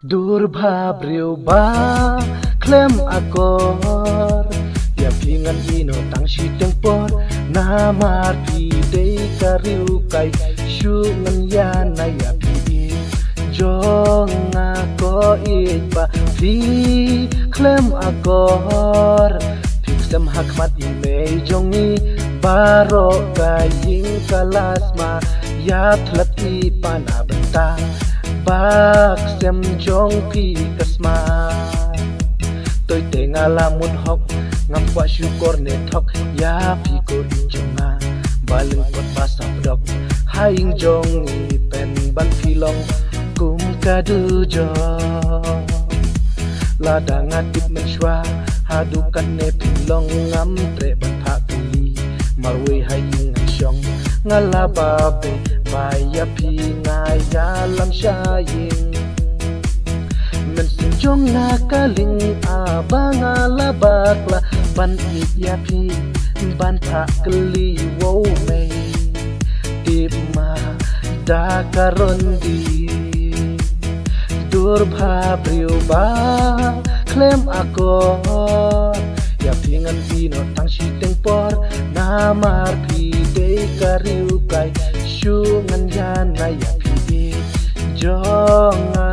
Durbabriu ba klem akor ya pingan ino tang si tempor na marti dei kariu kai shungan ya na ya pi jong ako iba fi klem akor fiksam hakmat imei jongi baro kaying kalasma ya tlat i panabenta bak xem jong pi kasma tôi te ngalamun hok ngam kwa syukur ne thok ya pi ko jonga baleng pot pasap dok haing jong i pen ban filong kum kadu jo ladang adip menshwa hadukan ne filong ngam tre ban phakli marwe haing shong ngalababe Maya pingaya lam syaying Mensenjong nakaling abang alabakla Ban ya pi ban tak keli wow mei Dipma dakarondi Durbha priuba klem akor Ya pingan pino tang si tempor Namar pi dei kariu kai Shungan ya na ya pi jonga